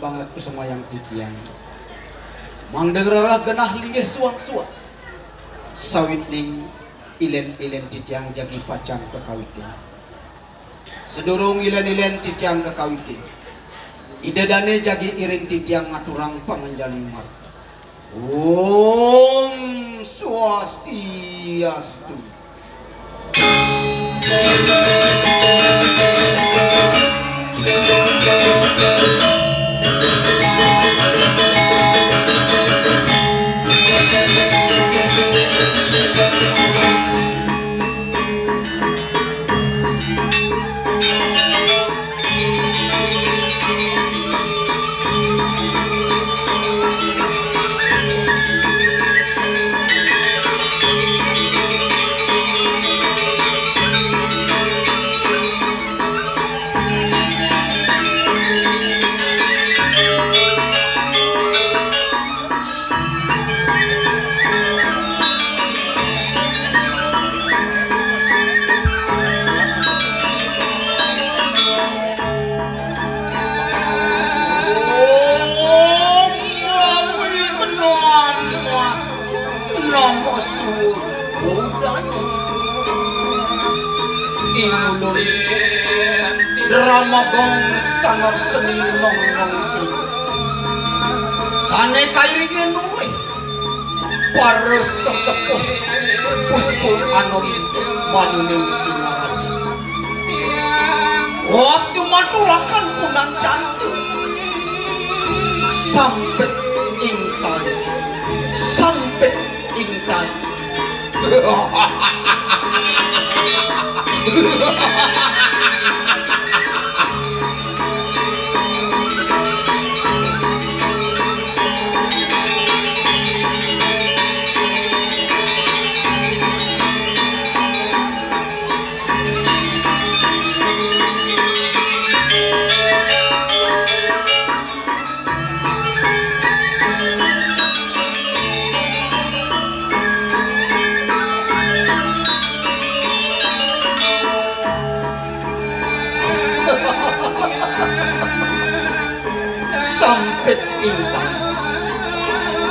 banget ku semayang titian. Mang dengerlah genah linggih suang-suang. Sawit ning ilen-ilen titiang jagi pacang kekawitin. Sedurung ilen-ilen titiang kekawitin. Idedane jagi iring titiang ngaturang panganjaling mar. Om Swastiastu. Ramagong sangar seni nong-nong sane kairingin nuli para sesepuh puspo anom manuning sinaradi waktu maturakan punang cantik sampet ingtan sampet intan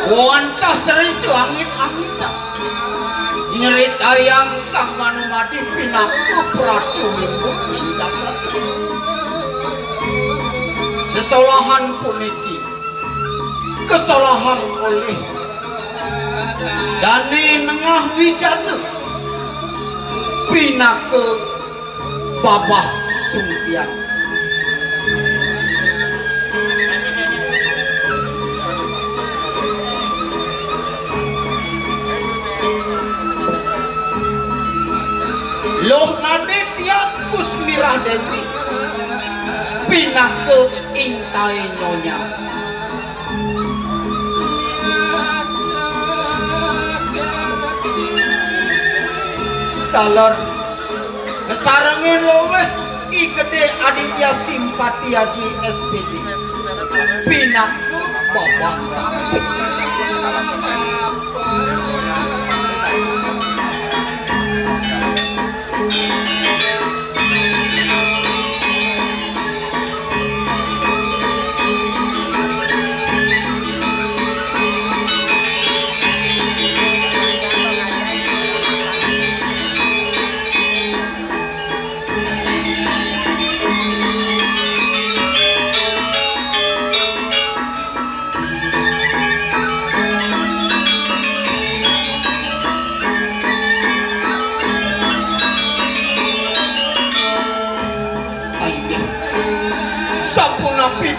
wantah cerita angin-angin nyerita yang sang manumadi pinaku pratu minggu indah sesalahan puniki kesalahan oleh dani nengah wijana pinaku babah sumpian Loh Nadetya Kusmirah Dewi pinah ke intai nyonya talor kesarangin loleh I gede Aditya Simpati Haji SPD pinah ke bawah sampai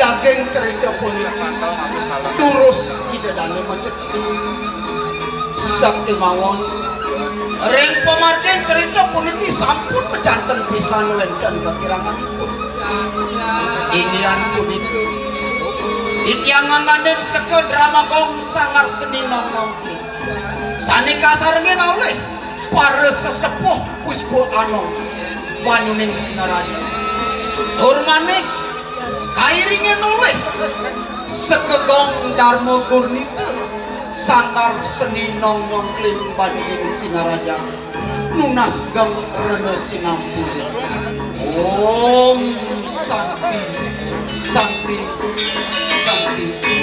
daging cerita politik turus ide dane macet sakti mawon ring pemartin cerita politik sampun pejanten pisan wenten kekiranganipun inian puniki titiang nganganden seke drama gong sangar seni nong-nong sani kasarengin oleh para sesepuh puspo anom banyuning sinaradi turmanik kairingin oleh sekegong Darmo Gurnita sangar seni nong-nong kling banyuning Singaraja nunas geng rene sinampura Om Sakti Sakti, Sakti.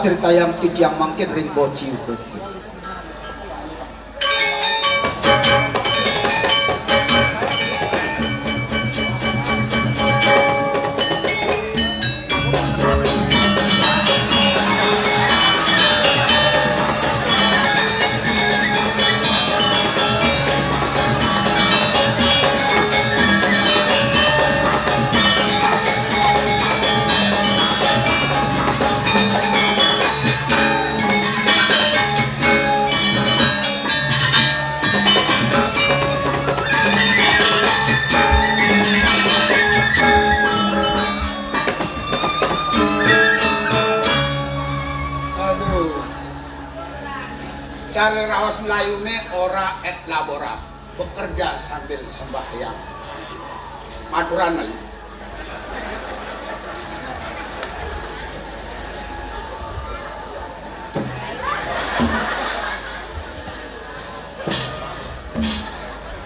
Cerita yang tijang mangkin ring boci ukeut. Cara rawas Melayune ora et labora, bekerja sambil sembahyang. Maturan Melayu.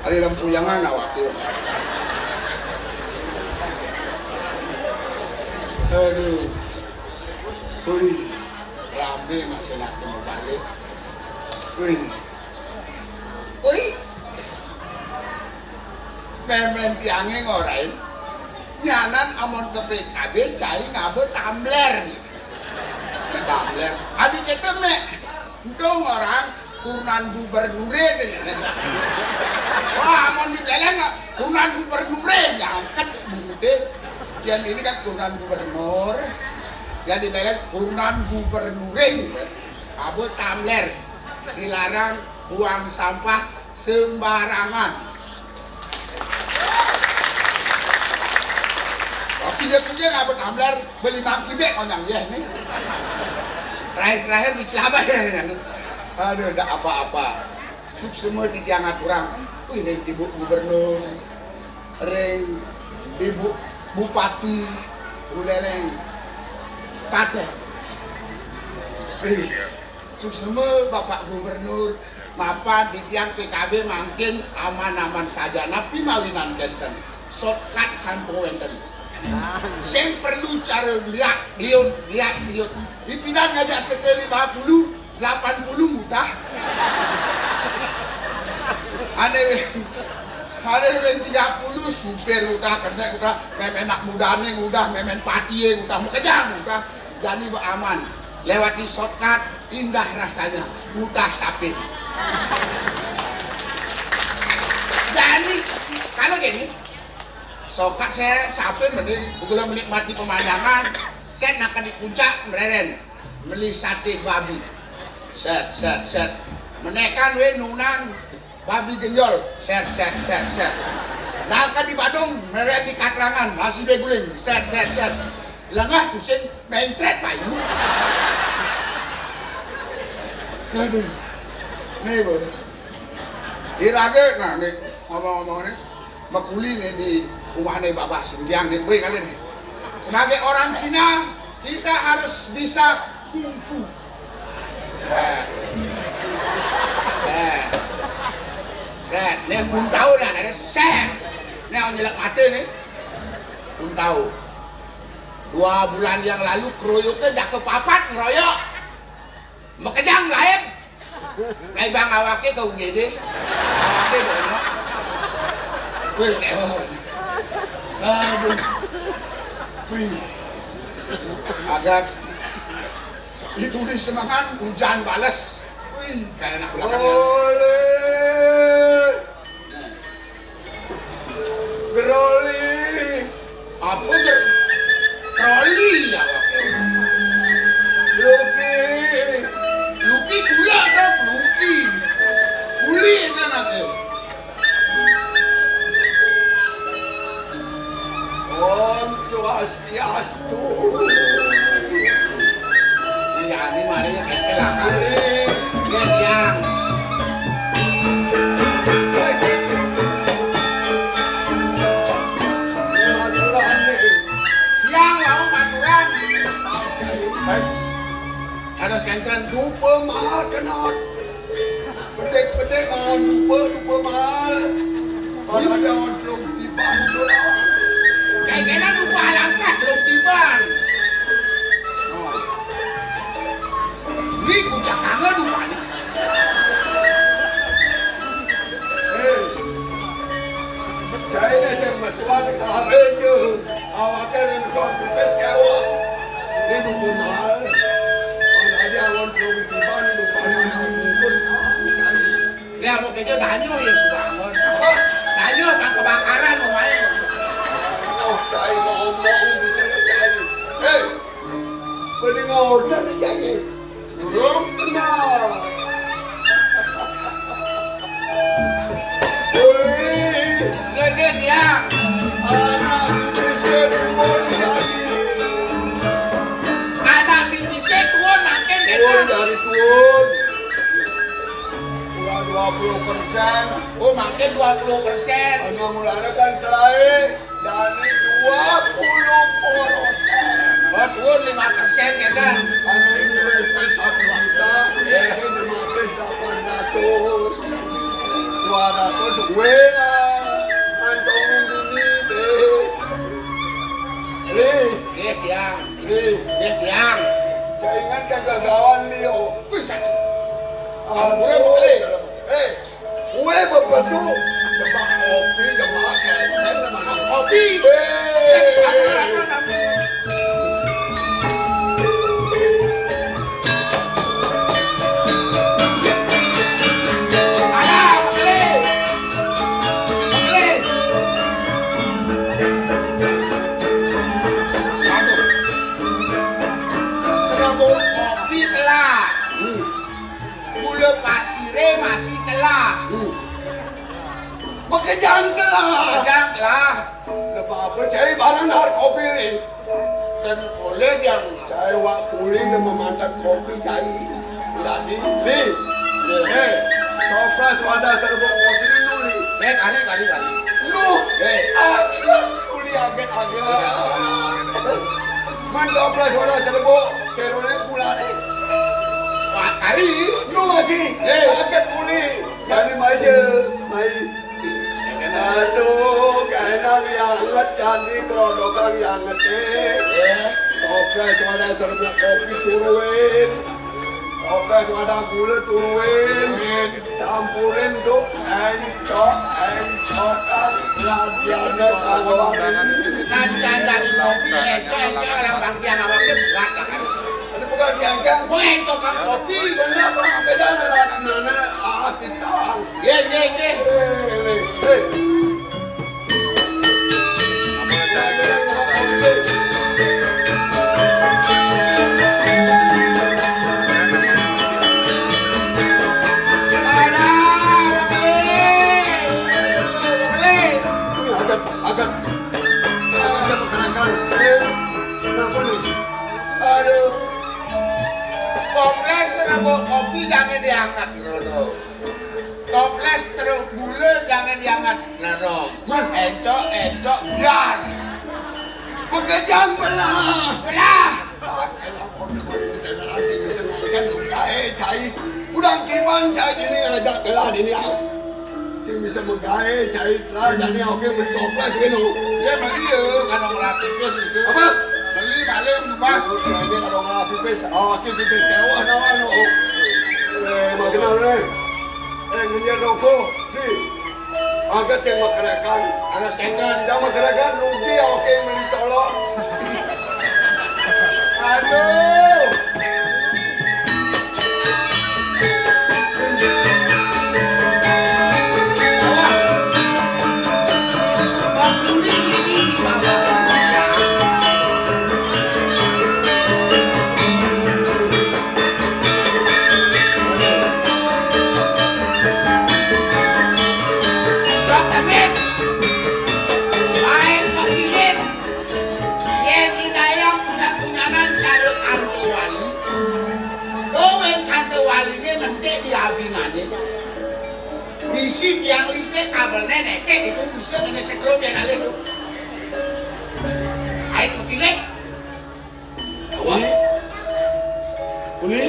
Ari lempuyangan awakil. Aduh. Wih, rame masih nak mau balik. Wih, memen tiangnya ngorain, nyanan amon ke PKB cai ngabut Tumbler, Tumbler. Abi kita dong orang kunan gubernure deh. Wah, amon di beleng kunan gubernure nyangket bude. Yang ini kan kunan gubernur, yang di beleng kunan gubernure, ngabut Tumbler. Dilarang buang sampah sembarangan. Oke, nggak bertambar beli mangkibek orang ya nih. Terakhir di Celaba ya. Aduh, tidak apa-apa. Semua di tiang aturan. Wih, ring ibu gubernur, ring ibu bupati, uleleng, paten. Wih. Semua Bapak Gubernur mapan di tiang PKB makin aman-aman saja napi mawinan kenten shortcut sampung wenten sing perlu cara lihat dipindah ngajak sekali 50 80 mudah aneh 30 supir udah kena udah memenak mudane udah memen patie udah mau kejam udah jadi aman lewati shortcut indah rasanya mudah sapin. Jadi kalau gini shortcut saya sapin begitu menikmati pemandangan saya nak di puncak mereren beli sate babi set menekan we nunang babi genjol set nak di Badung mereren di Katrangan masih beguling set lengah pusing main thread payu. Aduh, nih bro, irage nah nih ngomong-ngomong nih, makuli nih di rumah nih Bapak Sundiang nih, boy kali nih. Sebagai orang Cina, kita harus bisa kungfu. Set, nih pun tahu dah, ada set, nih orang jelek mati nih, pun tahu. 2 bulan yang lalu keroyoknya jak ke papat ngeroyok makejang lain lai bang awake ke UGD awake banyak wih kewon aduh wih agak ditulis semangat hujan bales wih kayak anak belakangnya Groli apa Troli ya Luki gula kan Luki Guli kan aku oh Swastiastu. Ya ini marinya kecelakaan. Dia tiang. Maturan nih. Tiang mau maturan. Bes. Ada skankan. Lupa mahal kenal. Bedek-bedek mahal lupa mahal. Kalau ada orang di Bandung. Kayaknya lupa langkah belum tiban. Wih, kucak kangen lupa nih. Saya ini semasuan kahanya. Awakan yang kau kupes kawa. Ini lupa mahal. Kalau ada orang belum di Bandung. Pada orang bungkus. Ya mau kejo danyo ya sudah. Danyo kan kebakaran lumayan. Oh, cai ngomong bisa cai. Hei, mending order nih cai. Durung? Nah. Boleh. Gede tiang. Anak bisa tuan lagi. Ada bisa tuan makin Tuan kita. dari tuan. Kurang 20%. Oh makin 20%. Anak mulanya kan selai. Dari 20%. Oh tuan 5% kita. Anu ini repes 1 juta. Ini 800. 200 gue antongin dini deh. Nih, Gede tiang. nih. Gede tiang. Saya ingat kegagalan nih, oh. Bisa. Ampun, boleh. Gue berpesu. Tebak kopi, tebak kenten, tebak Kopi. Masih telah. Makejang lah. Sedang lah. Lepas apa cari barang har kopi ni. Dan oleh yang Cari wak puling dan memantap kopi cari. Jadi, ni. eh Toplas wadah serbuk kopi ni nuli. kali. Nu, agak nuli agak. Man toplas wadah serbuk kerone pula ni. Wah, kali. Nu masih agak puling. Jadi mai. Aduh, kainan yang hangat jadi kerodokan yang hangat Toples wadah serbuk kopi turuin. Toples wadah gula turuin. Campurin tuh encok latihannya kagak. Lancan dari kopi, encok orang bangkian awaknya berat kan. Ada bukan genggang. Kok encok kan kopi? Kenapa beda latihannya asik tang. Ye. Agak saya perkenalkan. Kenapa nih? Aduh. Toples serabut kopi jangan diangkat, Rodo. Toples terus gula jangan diangkat, Rodo. Encok biar. Bekejang belah. Belah. Udang tiban cai ini ajak telah ini Cing bisa menggae cai telah jadi oke bertoples gitu. Dia beli ya, kadang ngelatih pipis gitu. Apa? Beli balik bebas. Ini kalau nggak pipis, aki pipis kewah nawa no. Makin apa nih? Ngenya rokok, nih. Agak yang makarakan. Ada skengan. Yang makarakan rugi oke beli colok. Aduh. tiang listrik kabelnya nekek itu bisa kena setrum ya kali itu. Air begini. Wah. Uli.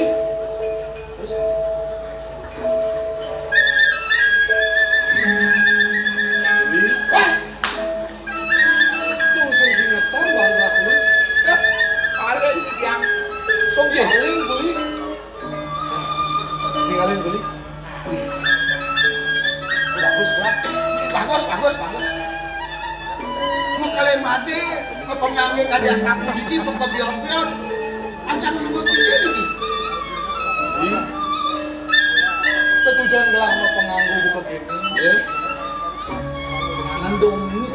Wah. Tuh saya ingetan baru aku. Ya, kali ini tiang. Kok ngeling Uli? Ninggalin Uli. Bagus. Mau kalian mati, ngepengangi kada sapu didi, mau kebion-bion. Ancaman nomor 7 ini. Iya. Ketujuan gelah mau penganggu buka gini. Ya, Kanan dong ini.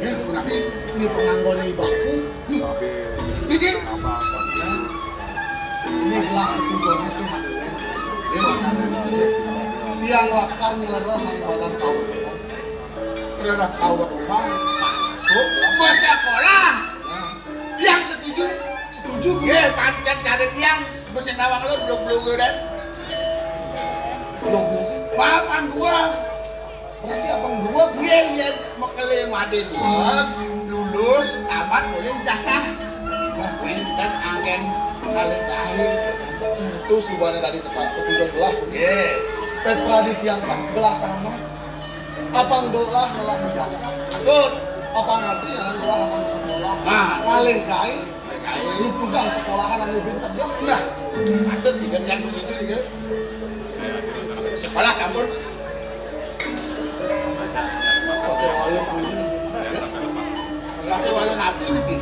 ya, kenapa? Ini penganggu nih baku. Ini, Ini gelah ketujuannya sih hadirin. Tiang lakar ngelerah sama badan kau. Udah kau berubah. Masuk. mau sekolah. Yang setuju? Setuju gue. Ya, pancet dari tiang. Mesin nawang lo belum dan. Belum. Maafan gua. Berarti abang dua gue. Iya, mau kalian mati gua. Lulus, tamat, boleh jasa. Nah, menten angin kalian dahil. Itu subhannya tadi tetap ketujuan gelah. Iya. Petra di tiang gelah tamat. Abang gelah ngelah jasa. Betul. Abang ngerti yang gelah abang sekolah. Nah. Kalih kain. Kayak Lu tukang sekolahan anu bintang dia. nah, ada tiga yang setuju tiga. Sekolah kampung. Sate wayu kuning. Satu wala nabi nih.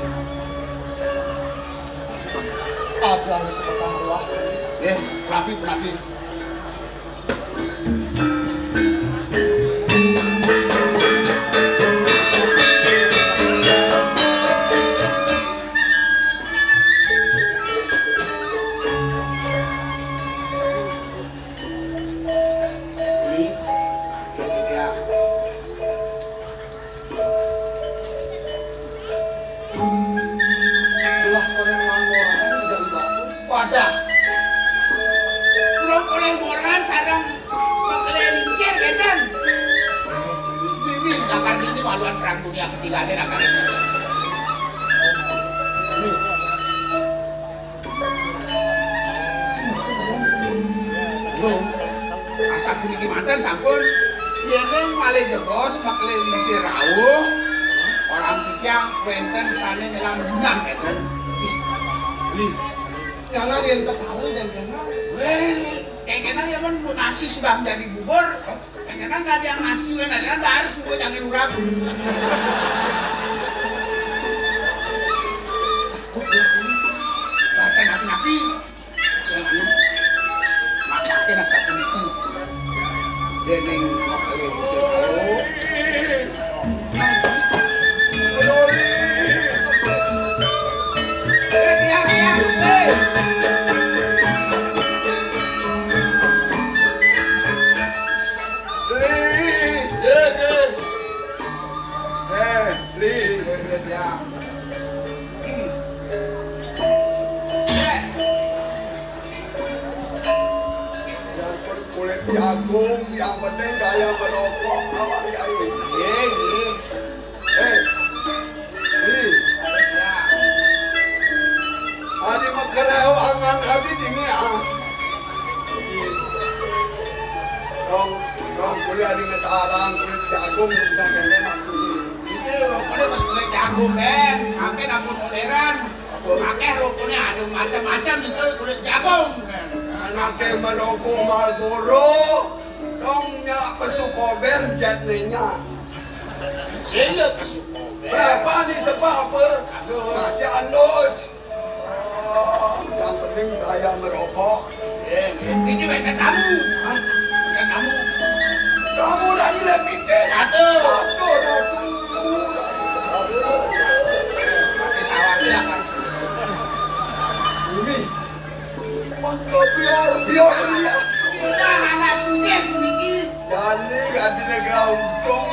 Ada anu sebatang gelah. Rapi. Gelah orang manggoran tidak dibangun. Wadah. Belum oleh orang sarang mengkeliling share kan? Ini akan ini maluan perang dunia ketiga ini akan ini. Belum. Asal puniki mantan sampun. Yang malih jebos mengkeliling share rawuh. Orang tiang wenten sana nyelam junah kan? Li, jangan yang ketahui dan kenal. Kayak kenang ya kan nasi sudah menjadi bubur. Kayak kenang nggak ada yang nasi, kan ada yang harus sudah jangan urap. Bahkan napi-napi. Makanya nasa puniki. Deneng mau kalian selalu. Jagung yang penting gaya merokok awak kiai. Li, hari makarau angan hati ini Dong kuliah di Metarang kulit jagung bisa kene aku. Itu rokoknya masih kulit jagung kan, hampir ampun modern. Pakai rokoknya ada macam-macam itu kulit jagung kan. Anaknya merokok Marlboro, dongnya pesukober jatnya. Sehingga masuk. Berapa nih apa? Masih andus. Yang penting gaya merokok. Ini bukan kamu. Bukan kamu. Kamu lagi lebih ke Satu. Pakai sawah bilang. Ini waktu biar lihat. Sudah anak sudah bikin. Jadi gantinya groundong.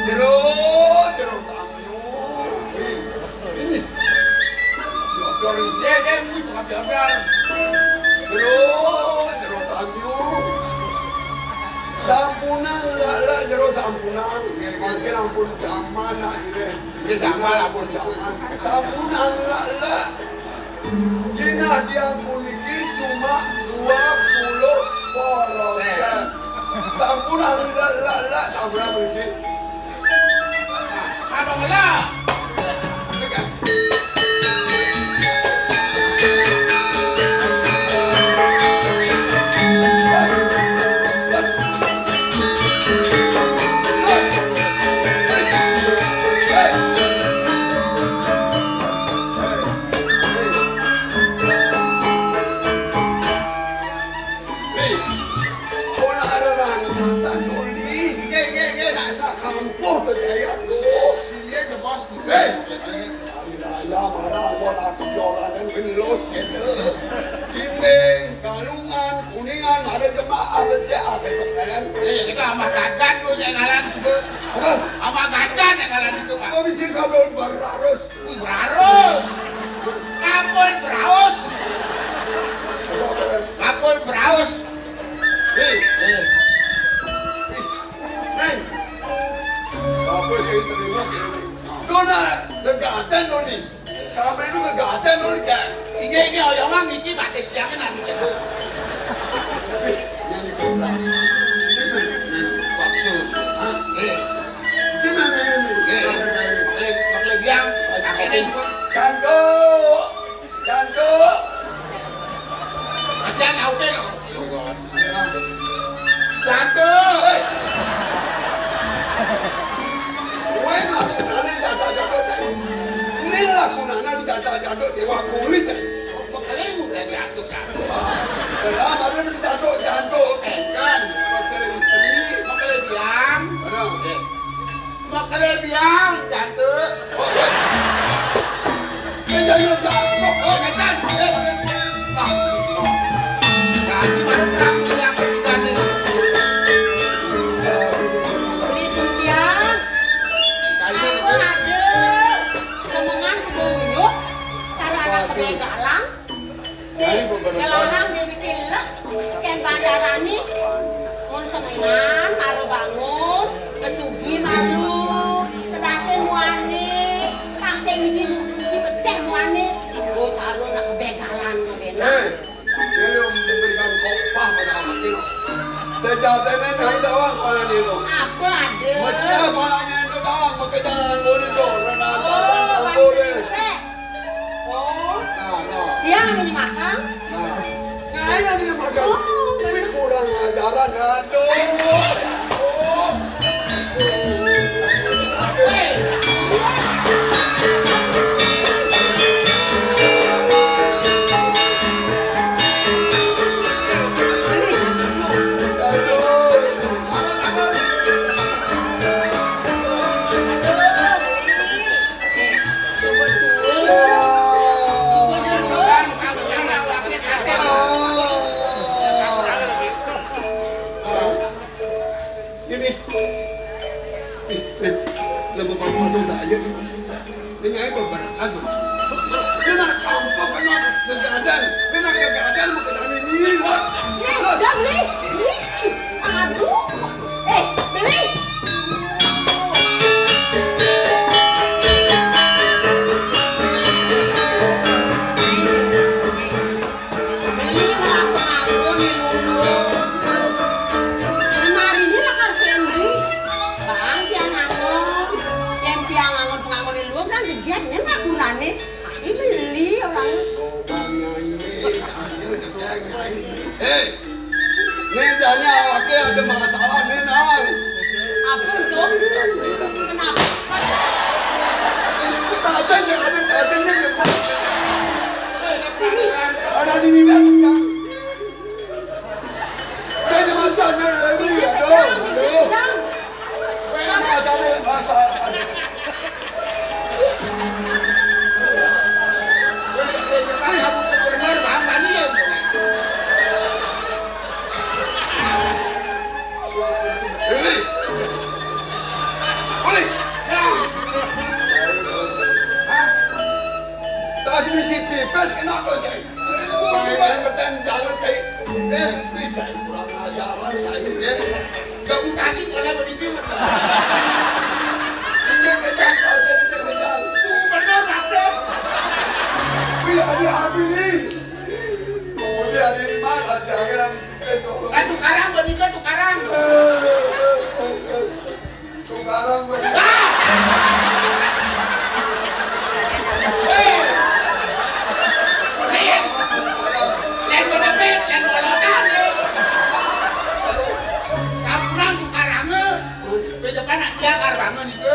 Terus tamu. Ini. Dia mui tukang biar. Terus tamu. Sampunan lah jero sampunan. Makin ampun zaman nak dire. Ini zaman ampun zaman. Sampunan lah. Dina diampun iki cuma 20%. Sampunan lah sampunan iki. Abang lah. Galungan, kuningan, ada jemaah besar, ada kemarin. Kita sama gagan tuh saya ngalan itu. Sama gagan yang ngalan itu Pak. Kau bisa kabel berarus. Berarus. Kapul beraus. Kapul beraus. Hei, apa saya terima ini? Dona, legatan doni. Kami itu legatan doni kan? Ini oyongan ini batis jangan nanti cekut. Ini kebelak. Maksud. Cuma ini. Biang. Akhirnya. Kanto. Ajan auto loh. Kanto. Ini lah kunana di jatuh dewa kulit. Makanya udah jatuh kan. Dalam ada di jatuh. Kan. Makanya biang. Makanya biang jatuh. Jangan jatuh. Oh, kan. Jadi baru perang yang ketiga nih. Beli suntiang. Aku ada omongan sebelum cara anak kebegalan. Kelarang dari kilek, ken bandarani, mon semenan, karo bangun, kesugi malu, kedasen muane, tangseng misi pecah muane, oh karo anak kebegalan benar. Dia memberikan kopah pada anak itu. Sejatanya dari dawang pada itu. Apa ada? Mesti malahnya itu dawang, maka jangan boleh itu. Renata Oh, dan pasti boleh. bisa. Oh, Nah. dia nggak dimakan? Nah, yang dia makan. Tapi kurang ajaran, aduh. Lebih bangun aja nih. Dengan beberapa kena kampung kena kegadaan, mau kena ini lah. Udah beli. Aduh. Beli. Beli lah pengaruh nih dulu. Lemari ini lah karsen beli. Bang, tiang ngangon pengaruh di luar kan jeget nih nakulane. Masih beli orang. Hei, ini jadinya awaknya ada masalah nih nang. Apa tuh? Kenapa? Ada di mana kan? Ini masalahnya lagi aduh. Mana ada masalah? Pipes kenapa cai? Jangan bertanya jangan cai. Ini cai kurang ajaran saya. Enggak mutasi pada begitu. Ini kejang, kau jadi kejang. Benar ada. Bila ada api ni. Kemudian ada di mana? Jangan itu. Kan tukarang begitu tukarang. Tukarang begitu. Lain berdebit, lain bolotan. Kampunang tukarang. Bedepan nak tiang bangun itu.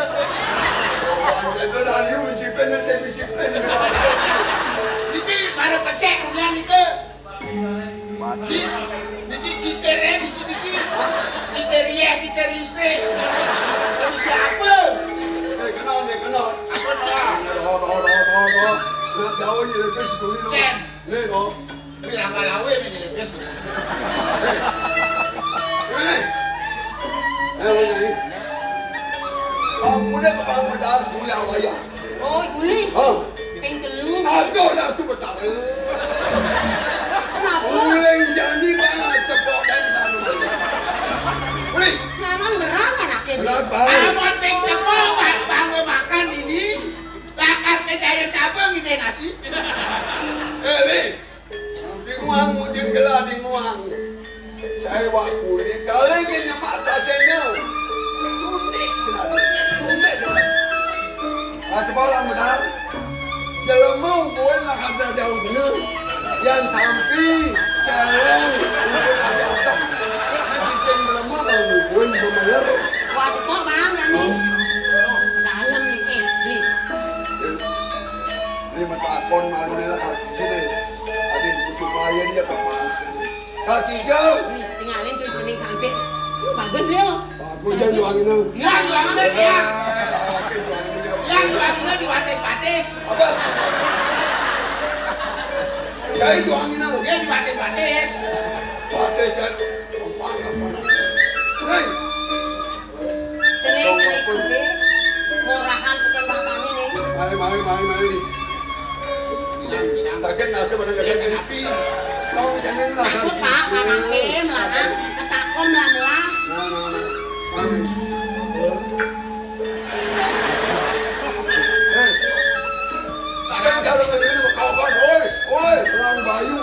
Itu dari disiplin, saya disiplin. Ini baru kecek kemudian itu. Ini kriteria di sini kriteria listrik. Tapi siapa? Kenal ni, kenal. Apa nak? Nak jauh ni lebih sepuluh. Cen. Ni no. Ini langkah lawe ni jadi best. Ni. Ni. Aku dah kepala medal gula waya. Oh, guli. Ha. Peng telur. Aduh dah tu betul. Kenapa? Uleng jadi kan cepok dan dalam. Uli, Memang berang anaknya. berapa? Amun peng cepok bangun makan ini. Lakar kejaya siapa ngide nasi? Li. Di nguang mungkin gelar di nguang. Saya waktu ni kali ni mata channel. Tundek senang. Tundek senang. Cepat orang benar. Dalam mau boleh nak ada jauh benar. Yang sampai jalan untuk ada otak. Nanti ceng melemah baru boleh bermelar. Wah, cepat bang, ya ni. Dalam ni, Li. Ni mata akon malu ni lah sini. Adik supaya dia kapan. Kaki jauh. Li, tinggalin tu jenis sampai. Bagus beliau. Aku jangan jual ini. Yang jualnya dia. Aku jual ini. Yang jualnya dibatis-batis. Apa? Kayak jual ini. Dia dibatis-batis. Pakai cat. Hei. Jenis sampai. Murahan bukan bapak ni. Mari. Sakit nasi pada kerja Api. Kau jangan lah. Takut pak, anaknya melahan. Ketakom lah. Mari. Sekarang kalau begini berkawan, oi, orang Bayu,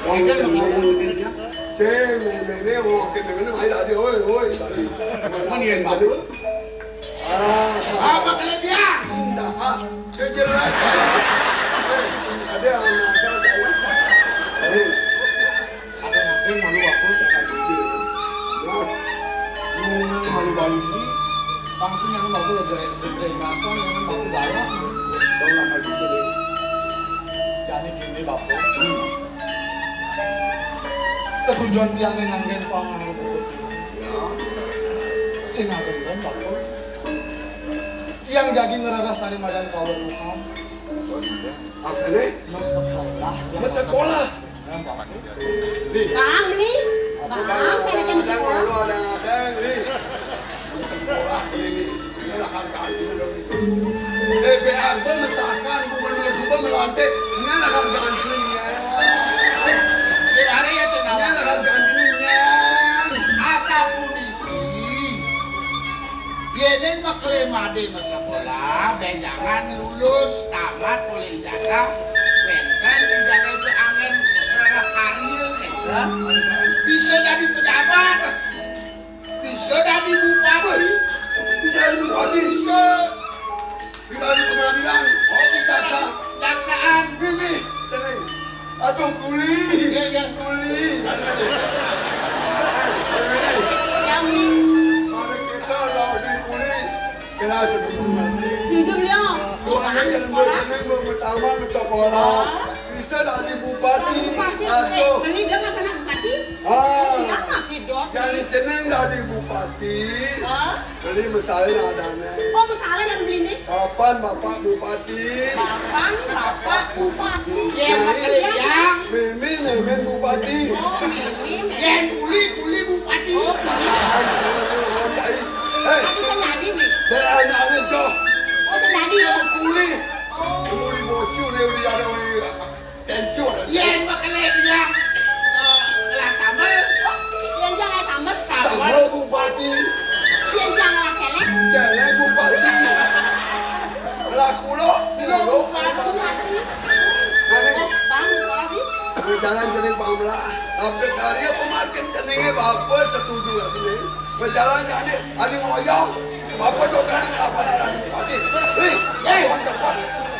Ini orang kita mai tadi, oi, tadi. Mana yang baru? Apa kelebihan? Dah, kejelas. Ada yang ada saya. Ada ngapain malu aku akan biji. Nungang malu balu ini. Langsung yang baru dari drainase yang baru galak. Kau nak maju jadi. Jadi gini bapak. Tujuan tiang yang nganggen pangan itu. Sing nganggen kan bapak. Tiang daging ngerara sari madan kawan lukan. Apa ni? Sekolah. Bang, Li. Bang, kaya kan sekolah. Ada ni. Sekolah ini. Ini akan kaji. Biar memasakkan, bukan melantik. Ini akan gantinya. Di hari ya Ini senawan. akan gantinya. Asa puniki. Yenen maklema de sekolah dan jangan lulus tamat oleh ijazah. Benteng ijazah itu angin karena karir kan. Bisa jadi pejabat. Bisa jadi bupati. Bisa bupati. Bisa. Bisa di pengadilan. Oh bisa jadi jaksaan. Bibi, tenang. Aduh kuli. Ya. Kuli. Yang Li. Mari kita lah di kuli. Kena sebelum mati. Setuju beliau. Tuhan Bang, yang sekolah. bersenang pertama ke sekolah. Bisa dari bupati. Bupati, Aduh. beli dia nggak pernah bupati. Dia Ah. masih dot. Jadi ceneng dari bupati. Beli misalnya adanya. Oh, masalah dan beli ni. Kapan bapak bupati? Bapak bupati. Ya makle yang. Mimi nemen bupati. Oh, Mimi. Yang kuli bupati. Oh, Hei, tapi saya jadi Li. dari anak-anak jauh. Oh, saya jadi ya. Kuli. Oh, Kuli bocil ni ada tensi ada. Yang makle yang kelas sama Celeng bupati. Lah kulo Lo Bupati. Nane Bang sekolah bi. berjalan jeneng Pamela. Update hari apa makin jenenge bapak setuju lagi nih. Berjalan jadi adi ngoyong. Bapak dokan apa ada bupati. Cepat.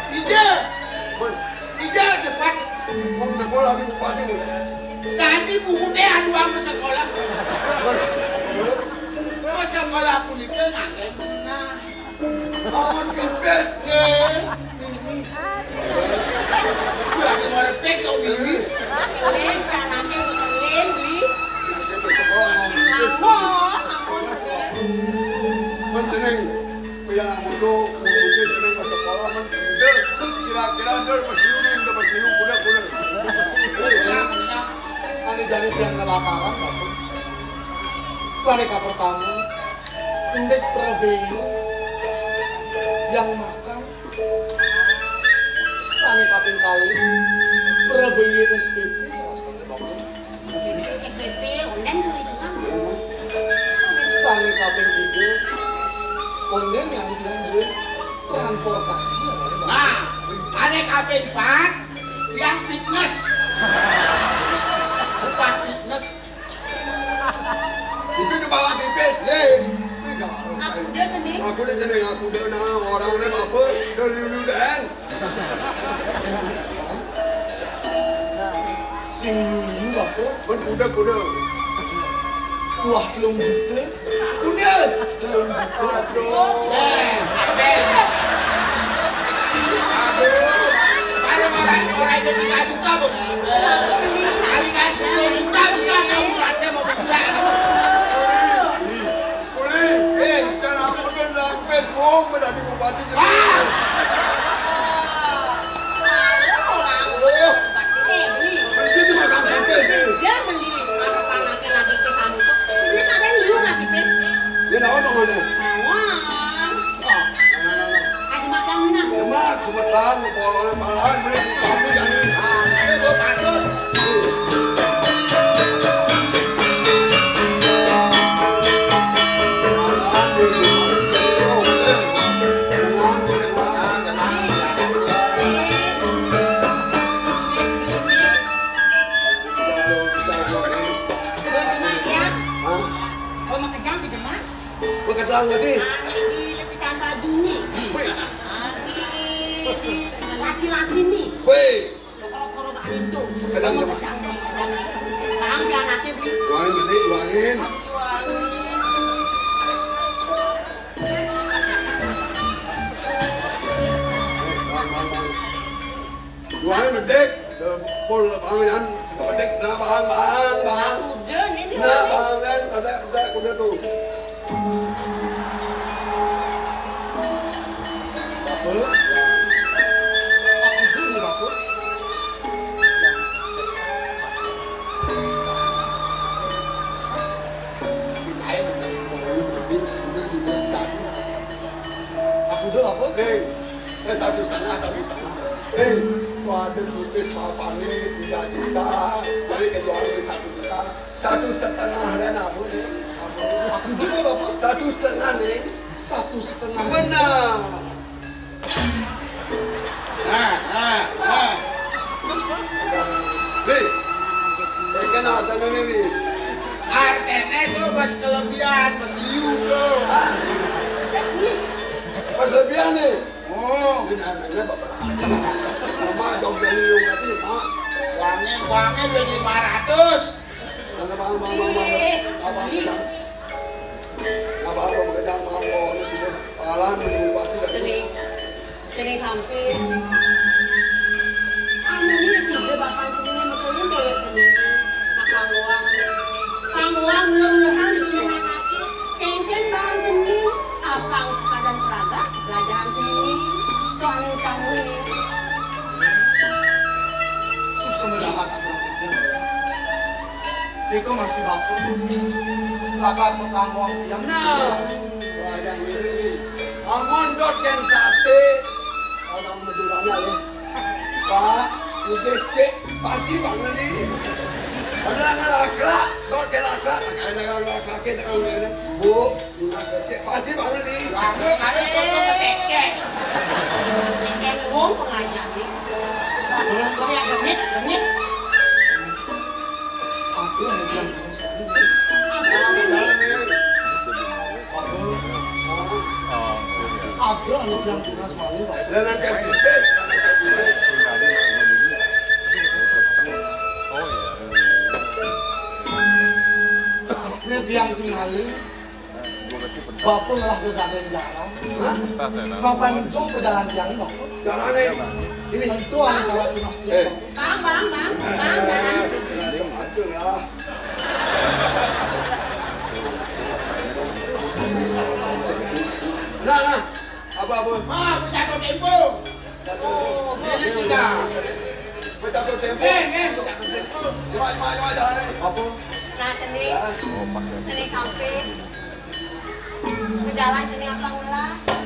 Ija, Men, Ija cepat. mau sekolah di bupati nih. Nanti buku deh adu sama sekolah. Men, Kau sekolah kulitnya nggak nah. bangun pipis. Lagi mau repes kau bibi. Kalian anaknya kalian bi. Nanti bersekolah mau pipis. Ampun. Men jeneng yang mulu mungkin jeneng bersekolah men bisa kira-kira nder pasiunin nder pasiun kuda. Ani jadi yang kelaparan bapak. Salika pertama, indek perbeyu yang makan. Salika kali perbeyu SPP. SPP online tuh itu kan. Salika tiga, konden yang diambil transportasi. Nah, ada kafe 4 yang fitness. Upah fitness. Itu ke bawah pipis. Aku udah sedih. Aku udah jeneng aku udah orang ini apa dari dulu dan Sing yuyu bapak, men kuda. tuah kilom juta. Kuda. Aduh. Kalau orang itu 3 juta bukan? Kali kan 10 juta bisa sebulannya mau bisa. Kuli. Dan aku udah lapis bom menjadi bupati jadi. Beli. Begitu makan pipis nih. Dia beli. Harapan laki lagi ke sana. Ini kalian liu lagi pes. Dia naon dong mana? Kawan. Aji makan mana? Lemak cepetan polongan malahan beli bambu jadi. Ini gue patut. Bekerja lagi. Di lepitan baju nih. Laki-laki nih. Weh, Kalau itu. Kadang Kamu jam- kejang. Sekarang dia anaknya beli. uangin gede, uangin. Uangin gede, pol bangunan, gede, nah bang. Udah ini Nah udah. bang, ada udah tuh. Bapak, aku beli bapak. Aku udah bapak. Nih, 1,5. Nih, suatu lupis papane 3 juta, dari kejual 1 juta, 1,5 dan aku nih. Aku udah bapak. 1,5 nih. 1,5. Benar. Nah. Nih, mereka ada nih. Artinya itu bos kelebihan, bos liu tuh. Pas lebihan nih. Oh, Ini namanya bapak. Mama jauh dari lu nanti, mak. uangnya duit 500. Mana bang. Apa bekerja mau ini sudah palan bupati dari. Sering sampai. Anu nih sih dia bapak sendiri mekulin deh sendiri. Pangguang belum dipunya lagi. Kengken bahan sendiri. Apang padan peraga belajaran sendiri. Tuh anu kamu ini. Susah mendapat aku pikir. Itu masih bapak. Lakar petanggung yang Wajah ini. Amun dot yang sate. Orang Maduranya ya. Pak, udah cek pasti banget nih. Ada laki-laki, dot ke laki-laki, ada laki-laki dengan ini. Bu, lunas kecil pasti bangun di. Bangun ada soto kesek-sek. Wong pengajar nih. Banyak gemit, gemit. Aku hanya bilang dengan sekali. Aku hanya bilang dengan sekali, Pak. Dan kayak putus, kayak putus. Ini tiang tinggalin. Bapak ngelah ke gading jalan. Bapak itu ke jalan tiang ini, Bapak. Jalan nih. Ini tentu ada salah tunas dia. Bang. Itu macam ya. Nah, apa? Ah, aku jatuh tempo. Ini tidak. Kita tuh tempo. Aku jatuh tempo. Cuma jalan nih. Apa? Nah, seni sampai ke jalan seni apa ngelah?